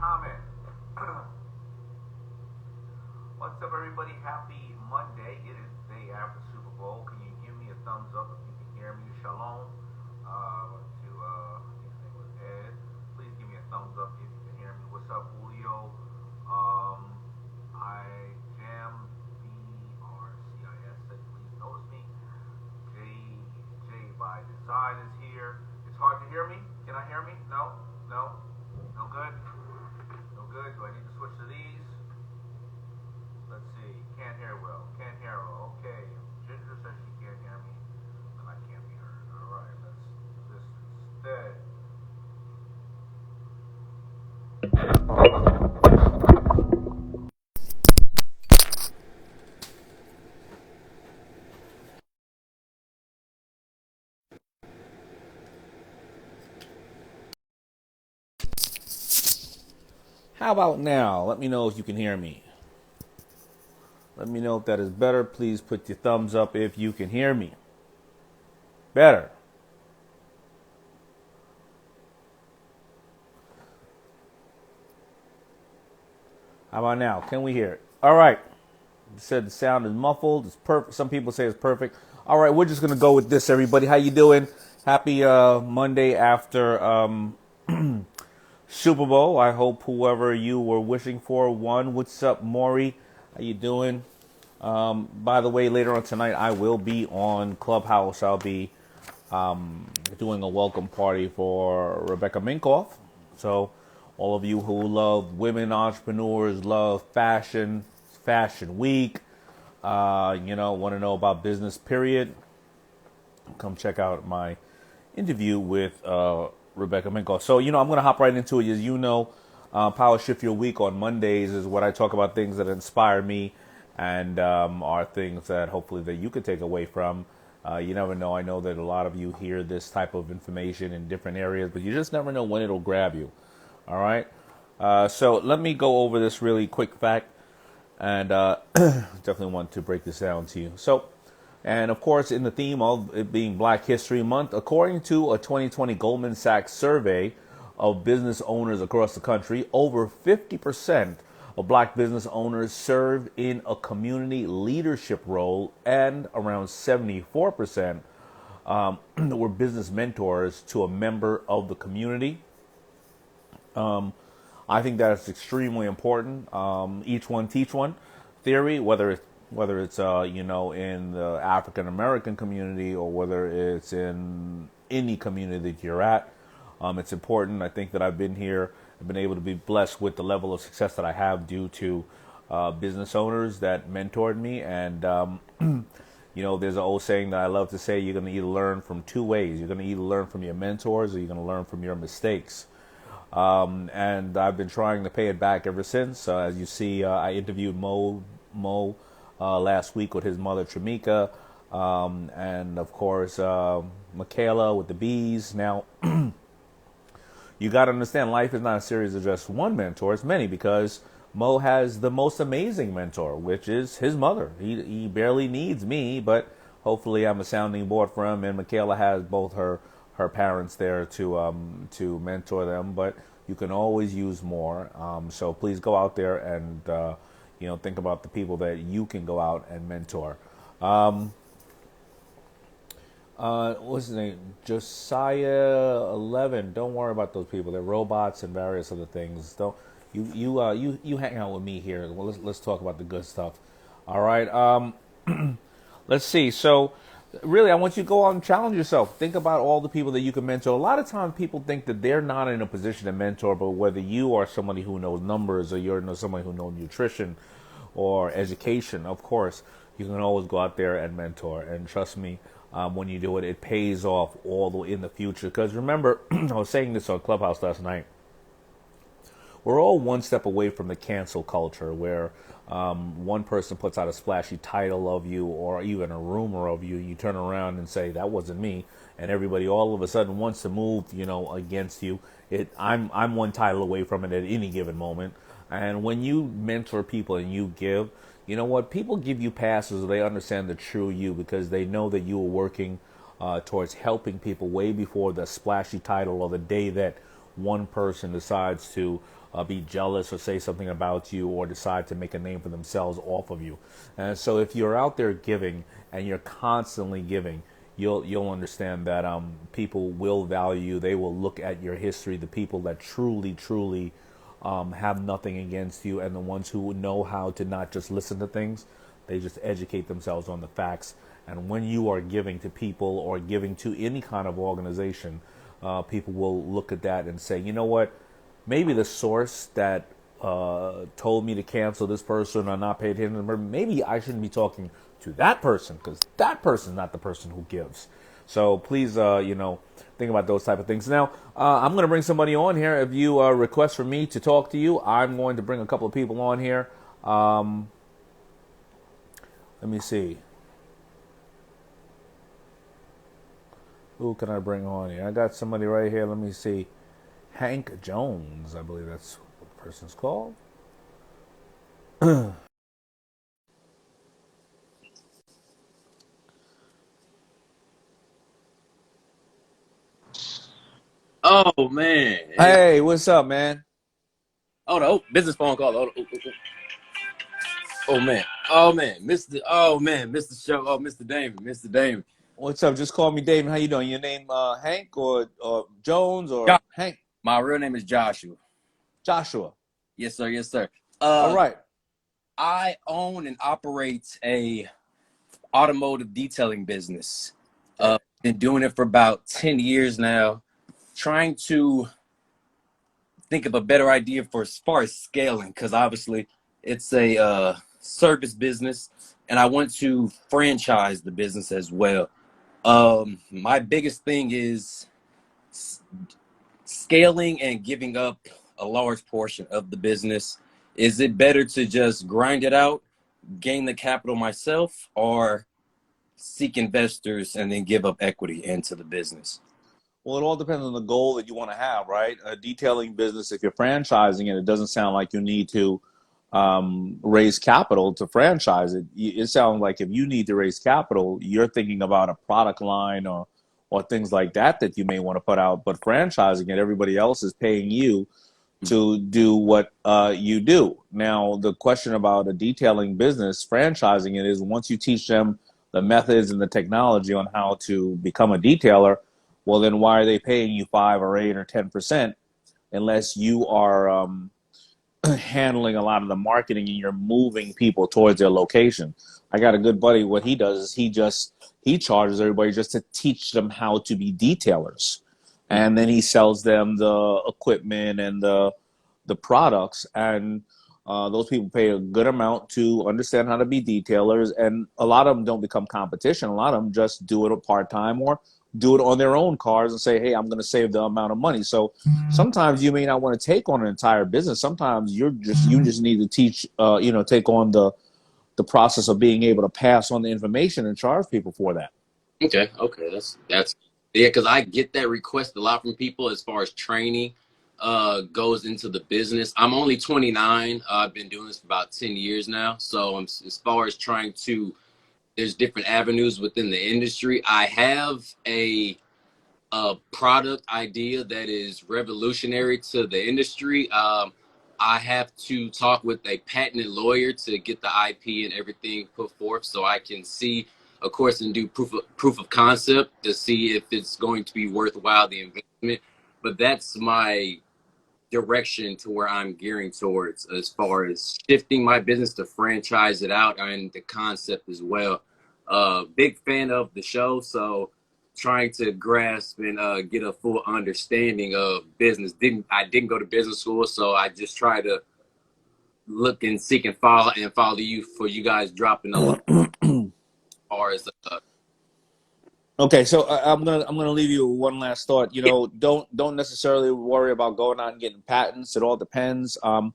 comment. What's up, everybody? Happy Monday. It is the day after Super Bowl. Can you give me a thumbs up if you can hear me? Shalom. His name was Ed. Please give me a thumbs up if you can hear me. What's up, Julio? I jam BRCIS said please notice me. J by Design is here. It's hard to hear me. Can I hear me? No good. No good. Do I need to switch to these? Let's see. Can't hear well. Okay. Ginger says she can't hear me, and I can't be heard. All right. Let's do this instead. How about now? Let me know if you can hear me. Let me know if that is better. Please put your thumbs up if you can hear me. Better. How about now? Can we hear it? All right. You said the sound is muffled. It's perfect. Some people say it's perfect. All right, we're just gonna go with this, everybody. How you doing? Happy Monday after Super Bowl. I hope whoever you were wishing for won. What's up, Maury? How you doing? By the way, later on tonight, I will be on Clubhouse. I'll be doing a welcome party for Rebecca Minkoff. So all of you who love women entrepreneurs, love fashion week, want to know about business, period, come check out my interview with Rebecca Minkoff. So, I'm going to hop right into it. As you know, Power Shift Your Week on Mondays is what I talk about, things that inspire me and are things that hopefully that you could take away from. You never know. I know that a lot of you hear this type of information in different areas, but you just never know when it'll grab you. All right. So let me go over this really quick fact, and definitely want to break this down to you. So, and of course, in the theme of it being Black History Month, according to a 2020 Goldman Sachs survey of business owners across the country, over 50% of Black business owners serve in a community leadership role, and around 74% were business mentors to a member of the community. I think that's extremely important. Each one teach one theory, whether it's in the African American community or whether it's in any community that you're at. It's important. I think that I've been here, I've been able to be blessed with the level of success that I have due to business owners that mentored me. And there's an old saying that I love to say: you're going to either learn from two ways. You're going to either learn from your mentors or you're going to learn from your mistakes. And I've been trying to pay it back ever since. As you see, I interviewed Mo last week with his mother, Tramika, and of course, Michaela with the bees. Now, you got to understand, life is not a series of just one mentor. It's many, because Mo has the most amazing mentor, which is his mother. He barely needs me, but hopefully I'm a sounding board for him, and Michaela has both her parents there to mentor them, but you can always use more. So please go out there and think about the people that you can go out and mentor. What's his name? Josiah 11. Don't worry about those people. They're robots and various other things. Don't you hang out with me here. Well, let's talk about the good stuff. All right. Let's see. So, really, I want you to go out and challenge yourself. Think about all the people that you can mentor. A lot of times people think that they're not in a position to mentor, but whether you are somebody who knows numbers or you're somebody who knows nutrition or education, of course, you can always go out there and mentor. And trust me, when you do it, it pays off all the way in the future. Because remember, I was saying this on Clubhouse last night, we're all one step away from the cancel culture where one person puts out a splashy title of you or even a rumor of you. You turn around and say, that wasn't me. And everybody all of a sudden wants to move, against you. I'm one title away from it at any given moment. And when you mentor people and you give, you know what? People give you passes. They understand the true you because they know that you are working towards helping people way before the splashy title or the day that one person decides to be jealous or say something about you or decide to make a name for themselves off of you. And so if you're out there giving and you're constantly giving, you'll understand that people will value you. They will look at your history. The people that truly have nothing against you, and the ones who know how to not just listen to things, they just educate themselves on the facts. And when you are giving to people or giving to any kind of organization, people will look at that and say, you know what, maybe the source that told me to cancel this person or not pay attention to them, maybe I shouldn't be talking to that person because that person's not the person who gives. So please, think about those type of things. Now, I'm going to bring somebody on here. If you request for me to talk to you, I'm going to bring a couple of people on here. Let me see. Who can I bring on here? I got somebody right here. Let me see. Hank Jones, I believe that's what the person's called. Oh man! Hey, what's up, man? Oh, business phone call. Oh man! Mr. Show. Oh, Mr. Daymond. What's up? Just call me David. How you doing? Your name Hank or Jones or Josh. Hank? My real name is Joshua. Joshua. Yes, sir. All right. I own and operate a automotive detailing business. Been doing it for about 10 years now. Trying to think of a better idea for as far as scaling, because obviously it's a service business, and I want to franchise the business as well. My biggest thing is scaling and giving up a large portion of the business. Is it better to just grind it out, gain the capital myself, or seek investors and then give up equity into the business? Well, it all depends on the goal that you want to have, right? A detailing business, if you're franchising it, it doesn't sound like you need to raise capital to franchise it. It sounds like if you need to raise capital, you're thinking about a product line or things like that you may want to put out. But franchising it, everybody else is paying you to do what you do. Now, the question about a detailing business, franchising it, is once you teach them the methods and the technology on how to become a detailer, well, then why are they paying you 5 or 8 or 10% unless you are handling a lot of the marketing and you're moving people towards their location? I got a good buddy. What he does is he charges everybody just to teach them how to be detailers, and then he sells them the equipment and the products, and those people pay a good amount to understand how to be detailers, and a lot of them don't become competition. A lot of them just do it part-time or do it on their own cars and say, hey, I'm going to save the amount of money. So sometimes you may not want to take on an entire business. Sometimes you just need to teach, take on the process of being able to pass on the information and charge people for that. Okay. That's yeah, because I get that request a lot from people as far as training goes into the business. I'm only 29. I've been doing this for about 10 years now. So as far as there's different avenues within the industry. I have a product idea that is revolutionary to the industry. I have to talk with a patented lawyer to get the IP and everything put forth so I can see, of course, and do proof of concept to see if it's going to be worthwhile, the investment. But that's my direction to where I'm gearing towards as far as shifting my business to franchise it out and the concept as well. Big fan of the show, so trying to grasp and get a full understanding of business. I didn't go to business school, so I just try to look and seek and follow you for you guys dropping a lot as far as Okay, so I'm gonna leave you with one last thought. Don't necessarily worry about going out and getting patents. It all depends. A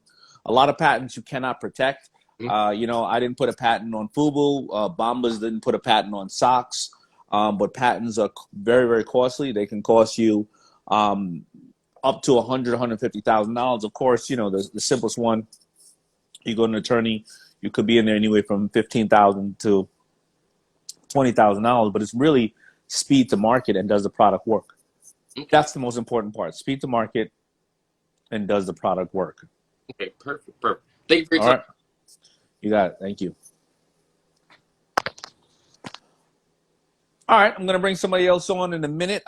lot of patents you cannot protect. I didn't put a patent on FUBU. Bombas didn't put a patent on socks. But patents are very, very costly. They can cost you up to $150,000. Of course, the simplest one, you go to an attorney, you could be in there anyway from $15,000 to $20,000. But it's really speed to market and does the product work. That's the most important part. Speed to market and does the product work. Okay, perfect. Thank you for your All time. right. You got it. Thank you. All right, I'm going to bring somebody else on in a minute.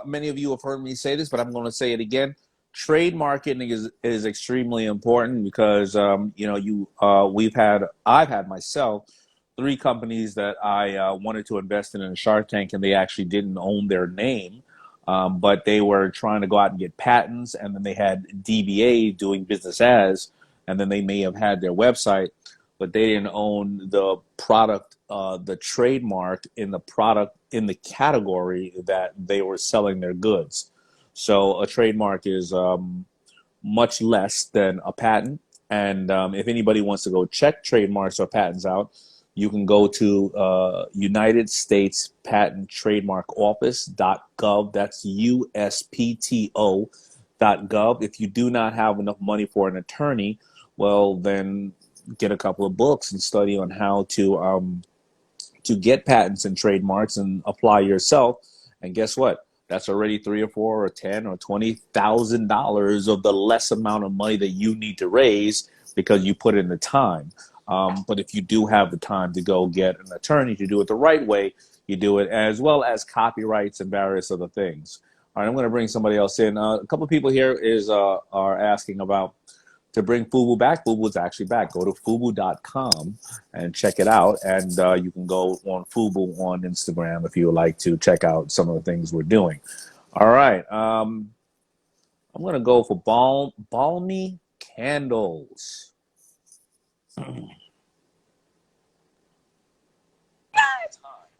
Many of you have heard me say this, but I'm going to say it again. Trade marketing is extremely important because I've had myself 3 companies that I wanted to invest in a Shark Tank, and they actually didn't own their name, but they were trying to go out and get patents, and then they had DBA doing business as, and then they may have had their website, but they didn't own the product, the trademark in the product in the category that they were selling their goods. So a trademark is much less than a patent. And if anybody wants to go check trademarks or patents out, you can go to United States Patent Trademark Office.gov. That's USPTO.gov. If you do not have enough money for an attorney, well, then get a couple of books and study on how to get patents and trademarks and apply yourself. And guess what? That's already $3 or $4 or $10 or $20,000 of the less amount of money that you need to raise because you put in the time. But if you do have the time to go get an attorney to do it the right way, you do it, as well as copyrights and various other things. All right, I'm going to bring somebody else in. A couple of people here are asking about to bring FUBU back. FUBU is actually back. Go to FUBU.com and check it out. And you can go on FUBU on Instagram if you would like to check out some of the things we're doing. All right. I'm going to go for balmy candles. Oh my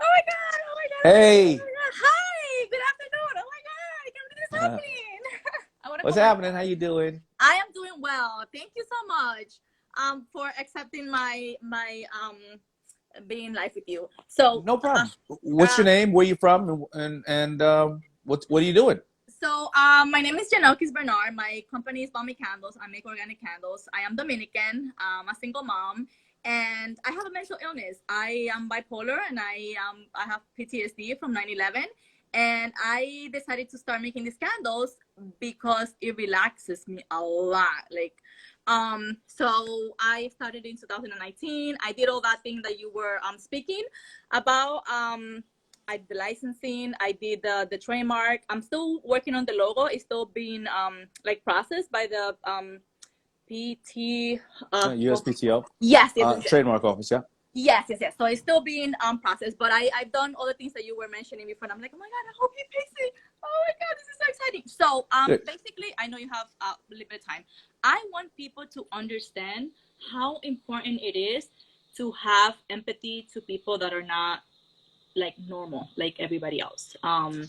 god! Hey. Oh my god. Hi! Good afternoon! Oh my god! I can't believe this is happening! What's happening? How you doing? I am doing well. Thank you so much for accepting my being live with you. So no problem. What's your name? Where you from? And what are you doing? So my name is Janokis Bernard. My company is Balmy Candles. I make organic candles. I am Dominican. I'm a single mom. And I have a mental illness. I am bipolar, and I have PTSD from 9/11. And I decided to start making these candles because it relaxes me a lot. So I started in 2019. I did all that thing that you were speaking about. I did the licensing. I did the trademark. I'm still working on the logo. It's still being processed by the PT USPTO. Yes. Trademark office. Yeah. Yes. So it's still being processed, but I've done all the things that you were mentioning before. And I'm like, oh my god, I hope he pays it. Oh my god, this is so exciting. So basically, I know you have a little bit of time. I want people to understand how important it is to have empathy to people that are not like normal, like everybody else. I've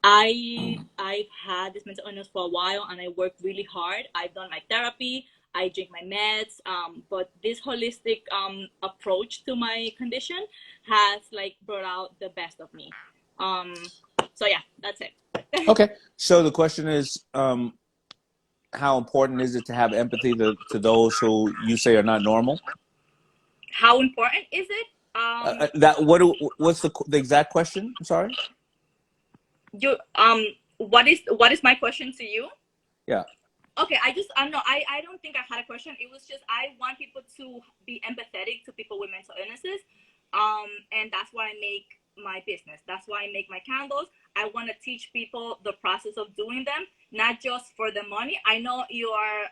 had this mental illness for a while, and I work really hard. I've done my therapy. I drink my meds, but this holistic approach to my condition has brought out the best of me. So yeah, that's it. Okay. So the question is, how important is it to have empathy to those who you say are not normal? How important is it? What's the exact question? I'm sorry. What is my question to you? Yeah. Okay, I don't think I had a question. It was just I want people to be empathetic to people with mental illnesses, and that's why I make my business. That's why I make my candles. I want to teach people the process of doing them, not just for the money. I know you are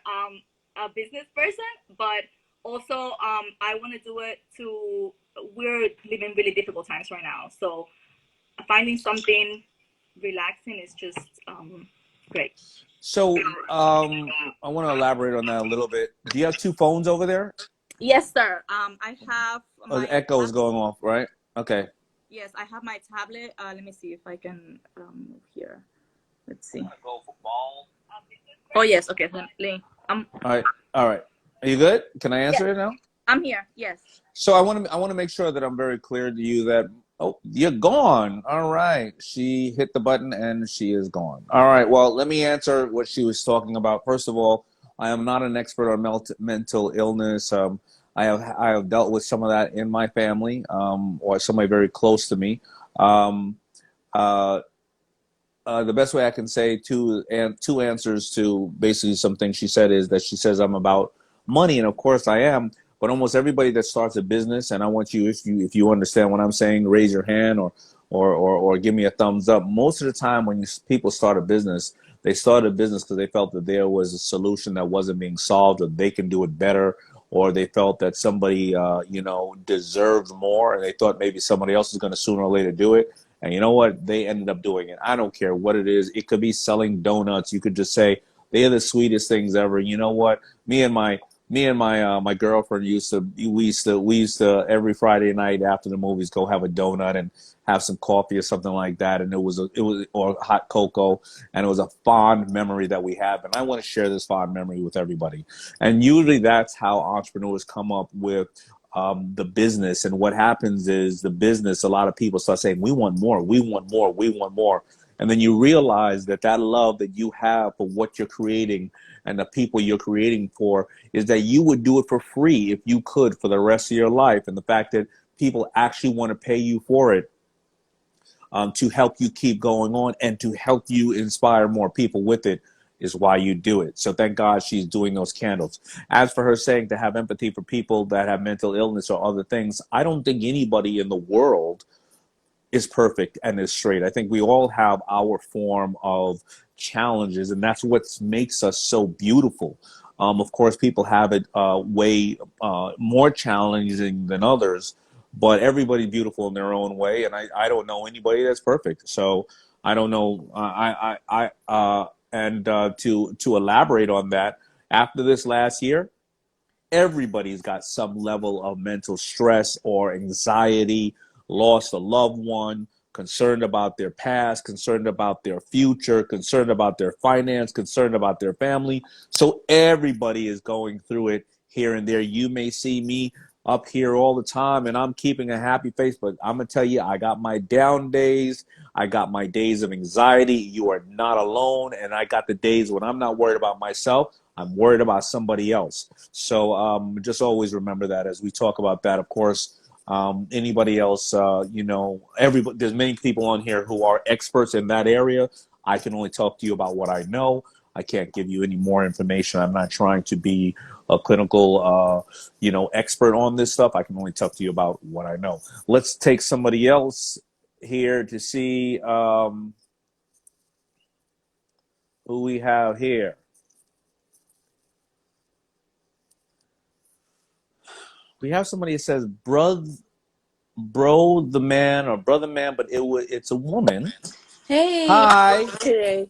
a business person, but also I want to do it to. We're living really difficult times right now, so finding something relaxing is just great. So I want to elaborate on that a little bit. Do you have 2 phones over there? Yes, sir. I have. The echo is going off, right? Okay. Yes, I have my tablet. Let me see if I can move here. Let's see. Go for ball. Oh yes. Okay. All right. Are you good? Can I answer it now? I'm here. Yes. So I want to make sure that I'm very clear to you that you're gone. All right. She hit the button and she is gone. All right. Well, let me answer what she was talking about. First of all, I am not an expert on mental illness. I have dealt with some of that in my family, or somebody very close to me. the best way I can say two answers to basically some things she said is that she says I'm about money, and of course I am. But almost everybody that starts a business, and I want you, if you understand what I'm saying, raise your hand or give me a thumbs up. Most of the time, when people start a business, they start a business because they felt that there was a solution that wasn't being solved, or they can do it better, or they felt that somebody deserved more, and they thought maybe somebody else is going to sooner or later do it. And you know what? They ended up doing it. I don't care what it is. It could be selling donuts. You could just say they are the sweetest things ever. You know what? Me and my girlfriend used to every Friday night after the movies go have a donut and have some coffee or something like that, and it was or hot cocoa, and it was a fond memory that we have, and I want to share this fond memory with everybody. And usually that's how entrepreneurs come up with the business. And what happens is the business, a lot of people start saying, we want more, we want more, we want more. And then you realize that love that you have for what you're creating and the people you're creating for is that you would do it for free if you could for the rest of your life. And the fact that people actually want to pay you for it to help you keep going on and to help you inspire more people with it is why you do it. So thank God she's doing those candles. As for her saying to have empathy for people that have mental illness or other things, I don't think anybody in the world is perfect and is straight. I think we all have our form of challenges, and that's what makes us so beautiful. Of course, people have it way more challenging than others, but everybody's beautiful in their own way, and I don't know anybody that's perfect. So I don't know. To elaborate on that, after this last year, everybody's got some level of mental stress or anxiety, lost a loved one, concerned about their past, concerned about their future, concerned about their finance, concerned about their family. So everybody is going through it here and there. You may see me up here all the time and I'm keeping a happy face, but I'm going to tell you, I got my down days. I got my days of anxiety. You are not alone. And I got the days when I'm not worried about myself. I'm worried about somebody else. So just always remember that as we talk about that. Of course, anybody else, everybody, there's many people on here who are experts in that area. I can only talk to you about what I know. I can't give you any more information. I'm not trying to be a clinical, expert on this stuff. I can only talk to you about what I know. Let's take somebody else here to see who we have here. We have somebody that says bro the man or brother man, but it's a woman. Hey. Hi. Today.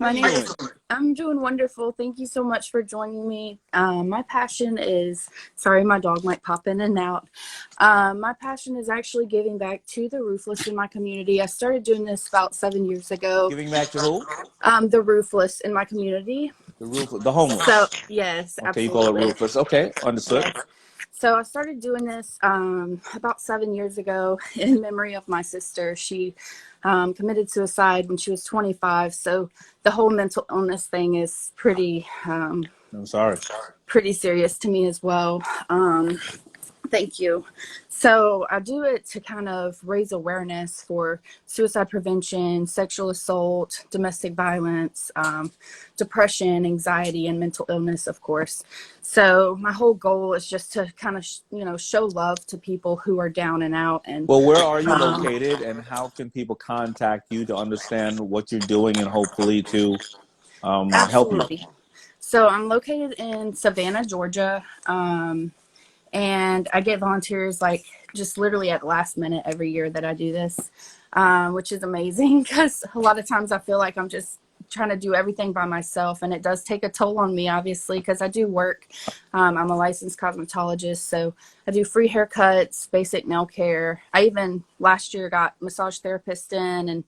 My name is. I'm doing wonderful. Thank you so much for joining me. My passion is, sorry, my dog might pop in and out. My passion is actually giving back to the roofless in my community. I started doing this about 7 years ago. Giving back to who? The roofless in my community. The homeless. So yes, okay, absolutely. You call it roofless. Okay, understood. Yes. So I started doing this about 7 years ago in memory of my sister. She committed suicide when she was 25. So the whole mental illness thing is pretty I'm sorry. Pretty serious to me as well. Thank you. So I do it to kind of raise awareness for suicide prevention, sexual assault, domestic violence, depression, anxiety, and mental illness, of course. So my whole goal is just to kind of, show love to people who are down and out. And well, where are you located, and how can people contact you to understand what you're doing and hopefully to help you? So I'm located in Savannah, Georgia. And I get volunteers like just literally at the last minute every year that I do this, which is amazing because a lot of times I feel like I'm just trying to do everything by myself. And it does take a toll on me, obviously, because I do work. I'm a licensed cosmetologist, so I do free haircuts, basic nail care. I even last year got massage therapists in, and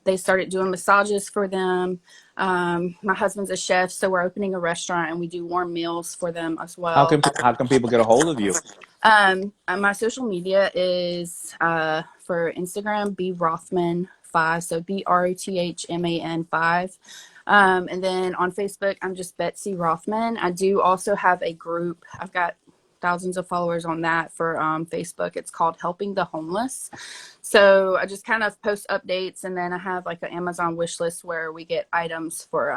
they started doing massages for them. My husband's a chef, so we're opening a restaurant and we do warm meals for them as well. How can people get a hold of you? My social media is for Instagram, B Rothman 5, so BROTHMAN 5. And then on Facebook, I'm just Betsy Rothman. I do also have a group. I've got thousands of followers on that for Facebook. It's called Helping the Homeless. So I just kind of post updates, and then I have like an Amazon wish list where we get items for,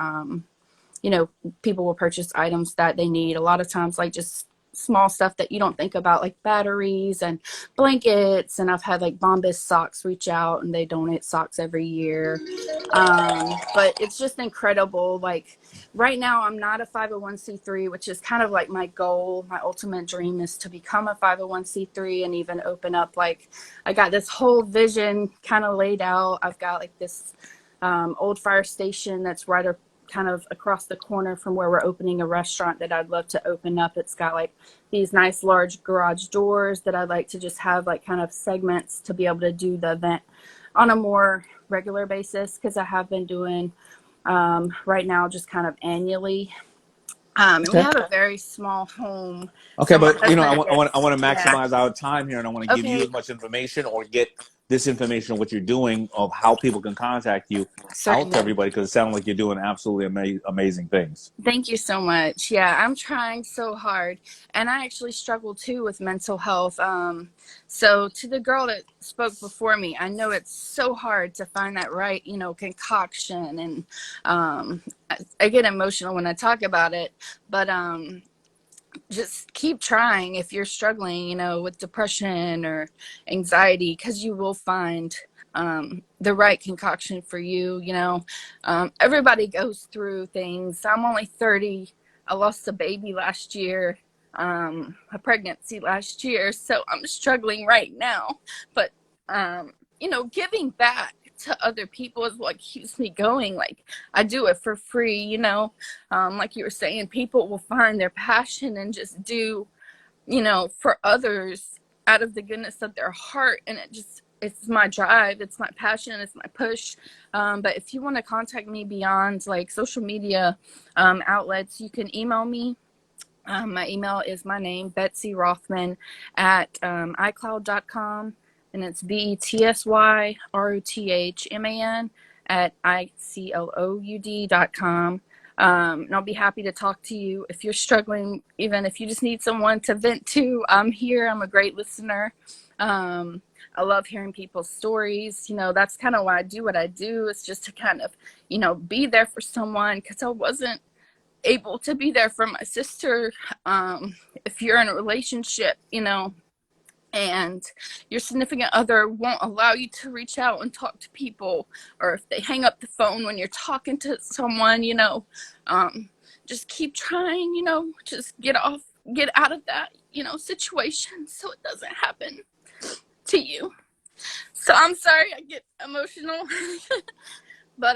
you know, people will purchase items that they need. A lot of times, like just small stuff that you don't think about, like batteries and blankets. And I've had like Bombas socks reach out, and they donate socks every year. But it's just incredible. Like right now I'm not a 501c3, which is kind of like my goal. My ultimate dream is to become a 501c3 and even open up, like I got this whole vision kind of laid out. I've got like this old fire station that's right up kind of across the corner from where we're opening a restaurant that I'd love to open up. It's got like these nice large garage doors that I'd like to just have like kind of segments to be able to do the event on a more regular basis, because I have been doing right now just kind of annually. And we have a very small home. Okay, So my but you know, I husband want to gets- maximize our time here, and I want to give you Okay. as much information or get this information of what you're doing, of how people can contact you, out Certainly. to everybody, because it sounds like you're doing absolutely amazing things. Thank you so much. Yeah, I'm trying so hard. And I actually struggle too with mental health. So to the girl that spoke before me, I know it's so hard to find that right, you know, concoction. And I get emotional when I talk about it, but just keep trying if you're struggling, you know, with depression or anxiety, because you will find the right concoction for you. You know, everybody goes through things. I'm only 30. I lost a baby last year, a pregnancy last year. So I'm struggling right now. But, you know, giving back to other people is what keeps me going. Like I do it for free, you know, like you were saying, people will find their passion and just do, you know, for others out of the goodness of their heart. And it's my drive, it's my passion, it's my push. But if you want to contact me beyond like social media outlets, you can email me. My email is my name, Betsy Rothman, at iCloud.com. And it's BetsyRothman at iCloud.com. And I'll be happy to talk to you if you're struggling, even if you just need someone to vent to. I'm here. I'm a great listener. I love hearing people's stories. You know, that's kind of why I do what I do. It's just to kind of, you know, be there for someone, because I wasn't able to be there for my sister. If you're in a relationship, you know, and your significant other won't allow you to reach out and talk to people, or if they hang up the phone when you're talking to someone, you know, just keep trying, you know, just get out of that, you know, situation so it doesn't happen to you. So I'm sorry I get emotional, but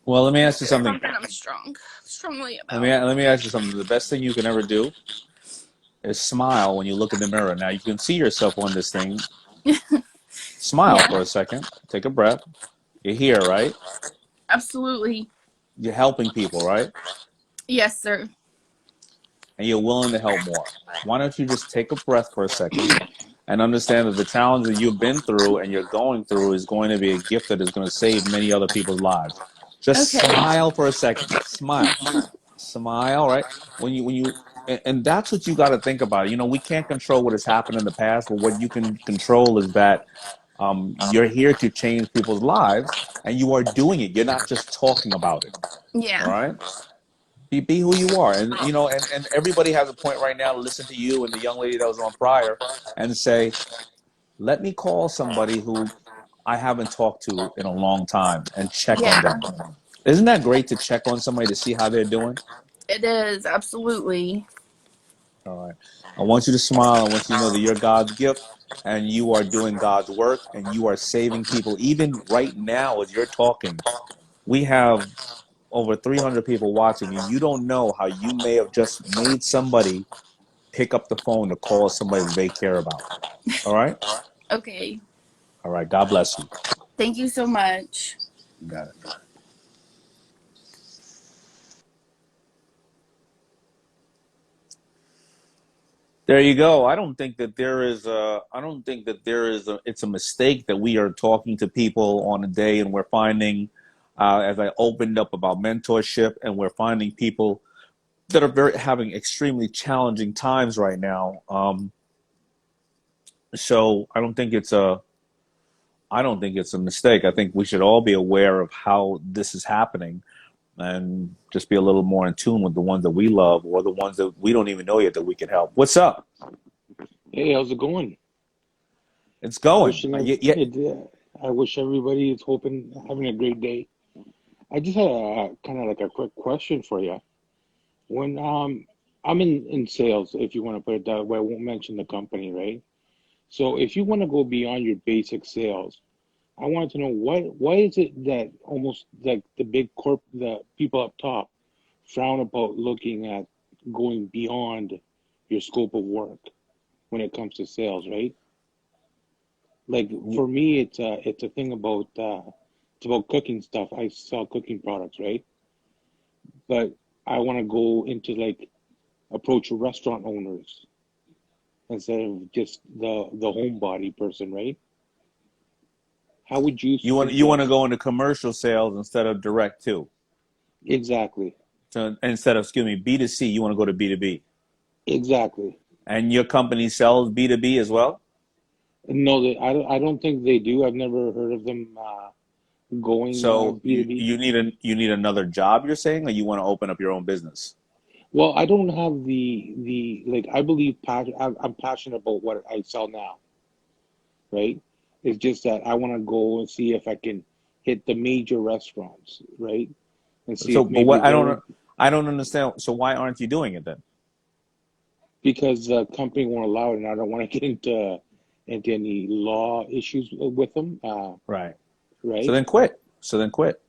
Well, let me ask you something. I'm strongly about. Let me ask you something. The best thing you can ever do is smile when you look in the mirror. Now you can see yourself on this thing. Smile for a second. Take a breath. You're here, right? Absolutely. You're helping people, right? Yes, sir. And you're willing to help more. Why don't you just take a breath for a second and understand that the challenge that you've been through and you're going through is going to be a gift that is going to save many other people's lives. Just smile for a second. Smile, right? When you and that's what you got to think about. You know, we can't control what has happened in the past, but what you can control is that you're here to change people's lives, and you are doing it. You're not just talking about it. Yeah. All right? Be who you are. And, you know, and everybody has a point right now to listen to you and the young lady that was on prior and say, let me call somebody who I haven't talked to in a long time and check on them. Isn't that great to check on somebody to see how they're doing? It is, absolutely. All right. I want you to smile. I want you to know that you're God's gift and you are doing God's work and you are saving people. Even right now, as you're talking, we have over 300 people watching, and you don't know how you may have just made somebody pick up the phone to call somebody that they care about. All right? Okay. All right. God bless you. Thank you so much. You got it. There you go. I don't think that there is it's a mistake that we are talking to people on a day and we're finding, as I opened up about mentorship, and we're finding people that are having extremely challenging times right now. So I don't think it's a mistake. I think we should all be aware of how this is happening and just be a little more in tune with the ones that we love or the ones that we don't even know yet that we can help. What's up? Hey, how's it going? It's going. Wishing Yeah. I wish everybody is having a great day. I just had a kind of like a quick question for you. When I'm in sales, if you want to put it that way, I won't mention the company, right? So if you want to go beyond your basic sales, I wanted to know why is it that almost like the people up top frown about looking at going beyond your scope of work when it comes to sales, right? Like for me, it's a thing about it's about cooking stuff. I sell cooking products, right? But I want to go into like approach restaurant owners instead of just the homebody person, right? How would you You want to suggest? go into commercial sales instead of direct too. Exactly, So instead of, excuse me, B2C, you want to go to B2B. exactly. And your company sells B2B as well? No, I don't think they do. I've never heard of them going So B2B. you need another job, you're saying, or you want to open up your own business? Well, I don't have the like. I believe I'm passionate about what I sell now, right? It's just that I want to go and see if I can hit the major restaurants, right? And see So, if but maybe what they're I don't understand. So why aren't you doing it then? because the company won't allow it, and I don't want to get into any law issues with them, Right. So right? then quit. So then quit.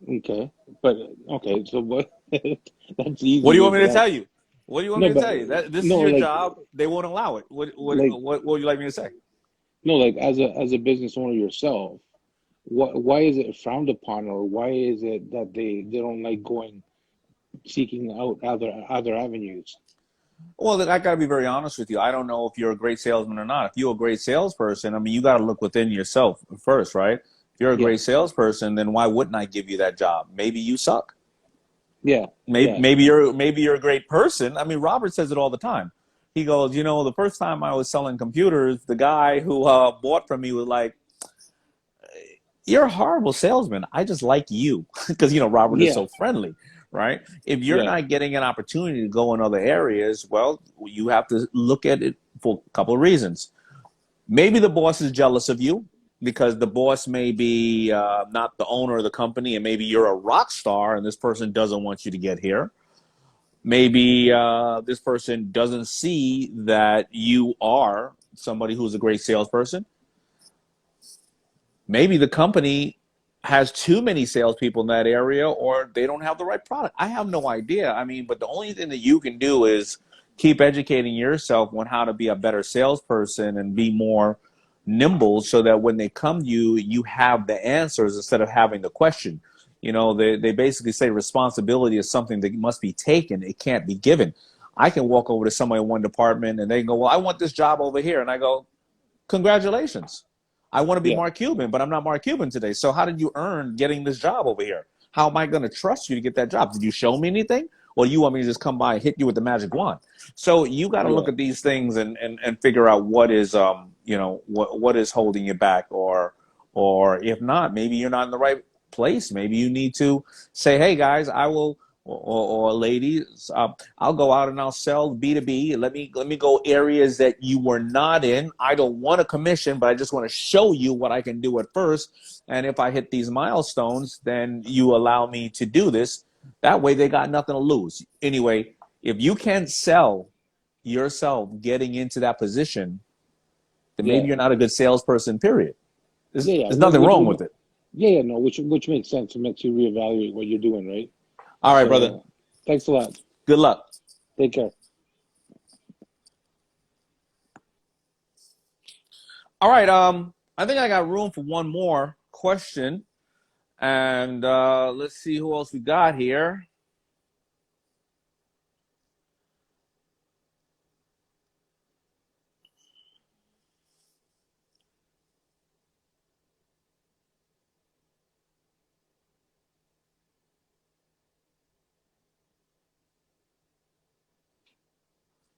Okay, but okay, so what? That's What do easy. you Way, want me but to that tell you? What do you want no, me to but tell you? That this is no, your job. They won't allow it. like What would you like me to say? no, like as a business owner yourself, why is it frowned upon, or why is it that they don't like going seeking out other avenues? Well, then I got to be very honest with you. I don't know if you're a great salesman or not. If you're a great salesperson, I mean, you got to look within yourself first, right? If you're a Yeah, great salesperson, then why wouldn't I give you that job? Maybe you suck. yeah, Maybe yeah, maybe you're a great person. I mean, Robert says it all the time. He goes, you know, the first time I was selling computers, the guy who bought from me was like, "You're a horrible salesman. I just like you," because you know Robert is yeah, so friendly, right? If you're yeah, not getting an opportunity to go in other areas, well, you have to look at it for a couple of reasons. Maybe the boss is jealous of you because the boss may be not the owner of the company, and maybe you're a rock star, and this person doesn't want you to get here. Maybe this person doesn't see that you are somebody who's a great salesperson. Maybe the company has too many salespeople in that area, or they don't have the right product. I have no idea. I mean, but the only thing that you can do is keep educating yourself on how to be a better salesperson and be more nimble so that when they come to you, you have the answers instead of having the question. You know, they basically say responsibility is something that must be taken, it can't be given. I can walk over to somebody in one department and they go, well, I want this job over here. And I go, congratulations. I want to be yeah, Mark Cuban, but I'm not Mark Cuban today. So how did you earn getting this job over here? How am I going to trust you to get that job? Did you show me anything? Or you want me to just come by and hit you with the magic wand? So you got to look yeah, at these things and figure out what is you know what is holding you back, or if not, maybe you're not in the right place. Maybe you need to say, hey guys, I will or ladies, I'll go out and I'll sell B2B. Let me go areas that you were not in. I don't want a commission, but I just want to show you what I can do at first. And if I hit these milestones, then you allow me to do this. That way they got nothing to lose. Anyway, if you can't sell yourself getting into that position, then maybe yeah, you're not a good salesperson, period. yeah, yeah. There's nothing Which wrong would with it. yeah, yeah, no, which makes sense. It makes you reevaluate what you're doing, right? All right, brother. So, thanks a lot. Good luck. Take care. All right. I think I got room for one more question. And let's see who else we got here.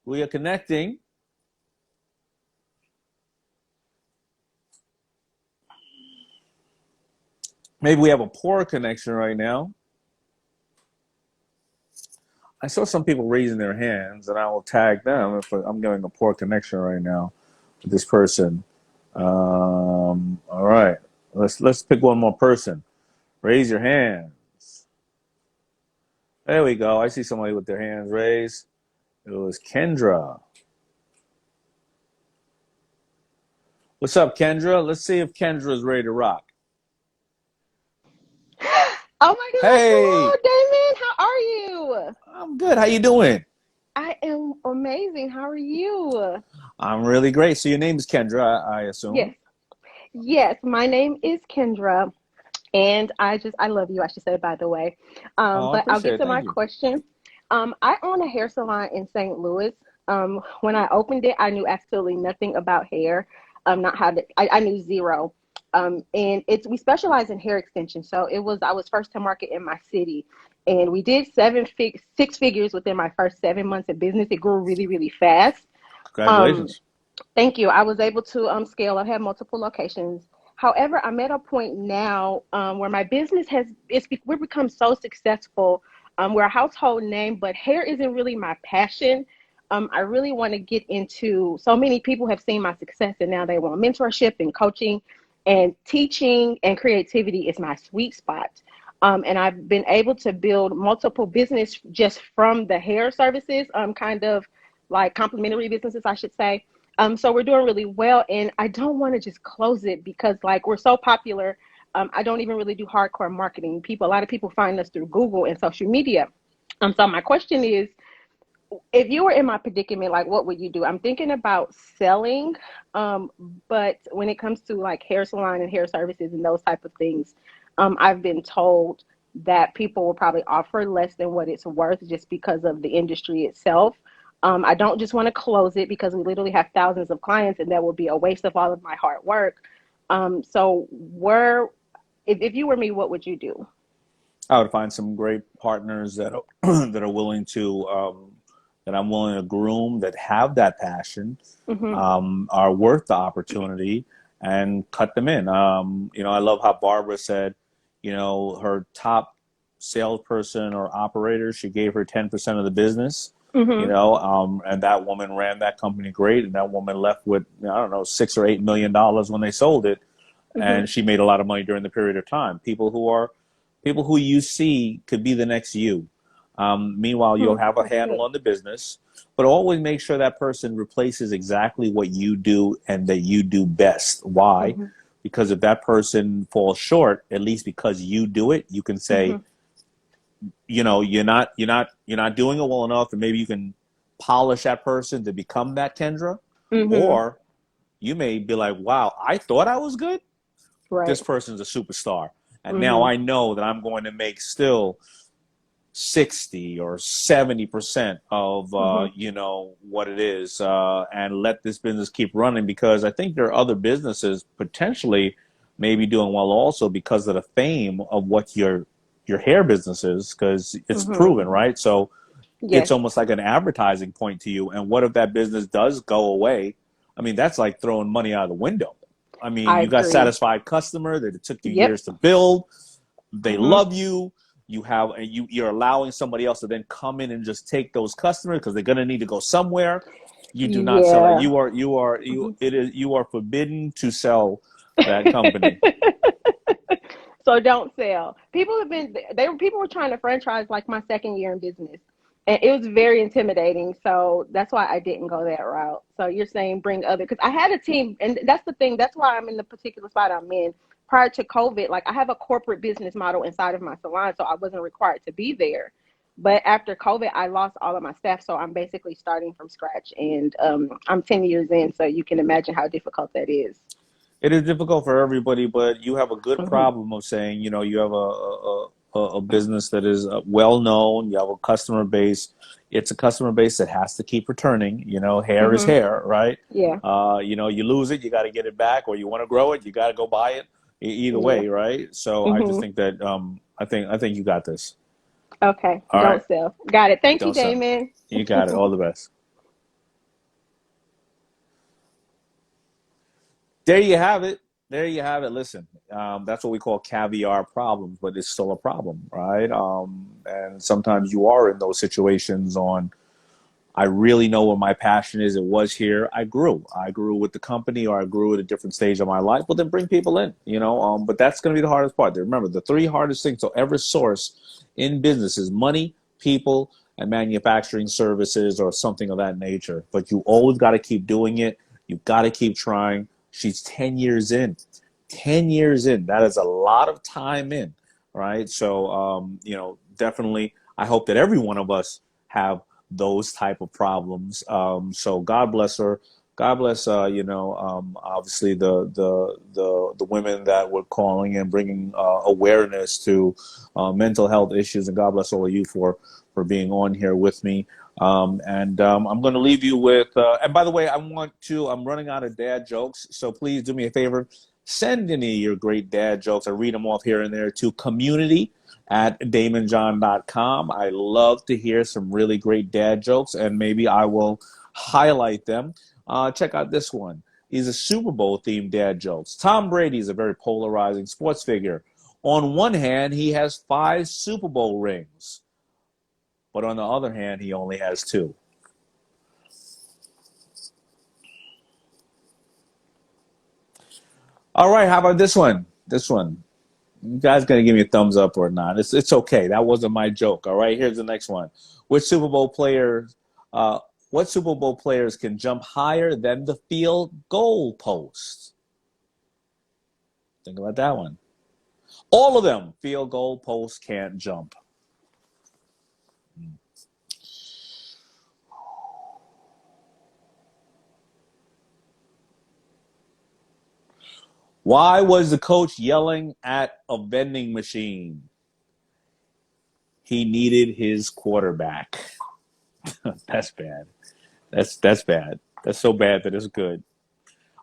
We are connecting. Maybe we have a poor connection right now. I saw some people raising their hands, and I will tag them if I'm getting a poor connection right now with this person. All right, let's pick one more person. Raise your hands. There we go. I see somebody with their hands raised. It was Kendra. What's up, Kendra? Let's see if Kendra is ready to rock. Oh my gosh, Hey, hello, Daymond. How are you? I'm good. How you doing? I am amazing. How are you? I'm really great. So your name is Kendra, I assume. Yes, yes, my name is Kendra, and I love you, I should say, by the way. Oh, I But I'll appreciate get it. to my Thank you. question. I own a hair salon in St. Louis. When I opened it, I knew absolutely nothing about hair. Not how to, I knew zero. And we specialize in hair extension. So I was first to market in my city, and we did six figures within my first 7 months of business. It grew really, really fast. Um, Congratulations. Thank you. I was able to scale. I have multiple locations. However, I'm at a point now where my business we've become so successful. We're a household name, but hair isn't really my passion. I really want to get into. So many people have seen my success, and now they want mentorship and coaching, and teaching and creativity is my sweet spot. And I've been able to build multiple business just from the hair services, kind of like complementary businesses, I should say. So we're doing really well, and I don't want to just close it because like we're so popular. I don't even really do hardcore marketing. A lot of people find us through Google and social media. So my question is, if you were in my predicament, like what would you do? I'm thinking about selling, but when it comes to like hair salon and hair services and those type of things, I've been told that people will probably offer less than what it's worth just because of the industry itself. I don't just want to close it because we literally have thousands of clients, and that would be a waste of all of my hard work. So if you were me, what would you do? I would find some great partners that are, that are willing to that I'm willing to groom, that have that passion, Hmm. are worth the opportunity, and cut them in. I love how Barbara said, her top salesperson or operator, she gave her 10% of the business. Hmm. And that woman ran that company great, and that woman left with, I don't know, $6 or $8 million when they sold it, Hmm. and she made a lot of money during the period of time. People who you see could be the next you. Meanwhile, you'll have a That's handle good. on the business, but always make sure that person replaces exactly what you do and that you do best. Why? Hmm. Because if that person falls short, at least because you do it, you can say, Hmm. you're not doing it well enough, and maybe you can polish that person to become that Kendra, Hmm. or you may be like, wow, I thought I was good. Right. This person's a superstar, and now Hmm. I know that I'm going to make still 60 or 70% of Hmm. what it is, and let this business keep running, because I think there are other businesses potentially maybe doing well also because of the fame of what your hair business is, because it's Hmm. proven, right? So it's Yes. almost like an advertising point to you. And what if that business does go away? I mean, that's like throwing money out of the window. I mean, I you got agree. satisfied customer that it took you Yep. years to build. They Hmm. love you. You're allowing somebody else to then come in and just take those customers because they're going to need to go somewhere. You do not sell it. Yeah. You are forbidden to sell that company. So don't sell. People were trying to franchise like my second year in business. And it was very intimidating. So that's why I didn't go that route. So you're saying bring other, because I had a team, and that's the thing. That's why I'm in the particular spot I'm in. Prior to COVID, like I have a corporate business model inside of my salon, so I wasn't required to be there. But after COVID, I lost all of my staff, so I'm basically starting from scratch, and I'm 10 years in, so you can imagine how difficult that is. It is difficult for everybody, but you have a good Hmm. problem of saying, you have a business that is well known. You have a customer base. It's a customer base that has to keep returning. Hair is Hmm. hair, right? Yeah. You lose it, you got to get it back, or you want to grow it, you got to go buy it. Either Yeah. way, right? So I just Hmm. think that I think you got this. Okay. All right, Don't sell. Got it. Thank you, don't sell. Damon. You got it. All the best. There you have it. There you have it. Listen, that's what we call caviar problems, but it's still a problem, right? And sometimes you are in those situations on, I really know what my passion is. It was here. I grew. I grew with the company, or I grew at a different stage of my life. Well, then bring people in, you know. But that's going to be the hardest part. Remember, the three hardest things to ever source in business is money, people, and manufacturing services or something of that nature. But you always got to keep doing it. You've got to keep trying. She's 10 years in. 10 years in. That is a lot of time in, right? So, you know, definitely, I hope that every one of us have those type of problems. So God bless her. God bless, you know, obviously the women that were calling and bringing awareness to mental health issues. And God bless all of you for being on here with me. I'm going to leave you with, and by the way, I'm running out of dad jokes. So please do me a favor. Send any of your great dad jokes. I read them off here and there to community@daymondjohn.com. I love to hear some really great dad jokes, and maybe I will highlight them. Check out this one. These are Super Bowl themed dad jokes. Tom Brady is a very polarizing sports figure. On one hand, he has 5 Super Bowl rings, but on the other hand, he only has 2. All right, how about this one? This one. You guys gonna give me a thumbs up or not? It's okay. That wasn't my joke. All right, here's the next one. Which Super Bowl players? What Super Bowl players can jump higher than the field goal post? Think about that one. All of them. Field goal posts can't jump. Why was the coach yelling at a vending machine? He needed his quarterback. That's bad. That's bad. That's so bad that it's good.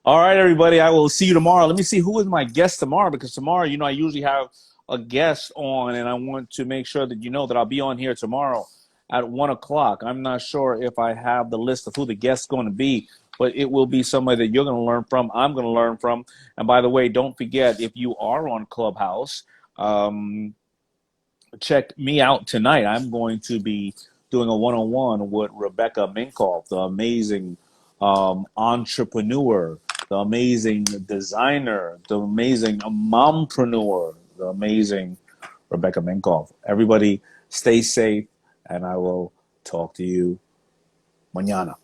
All right, everybody. I will see you tomorrow. Let me see who is my guest tomorrow, because tomorrow, you know, I usually have a guest on, and I want to make sure that you know that I'll be on here tomorrow at 1 o'clock. I'm not sure if I have the list of who the guest's going to be, but it will be somebody that you're going to learn from, I'm going to learn from. And by the way, don't forget, if you are on Clubhouse, check me out tonight. I'm going to be doing a one-on-one with Rebecca Minkoff, the amazing entrepreneur, the amazing designer, the amazing mompreneur, the amazing Rebecca Minkoff. Everybody stay safe, and I will talk to you mañana.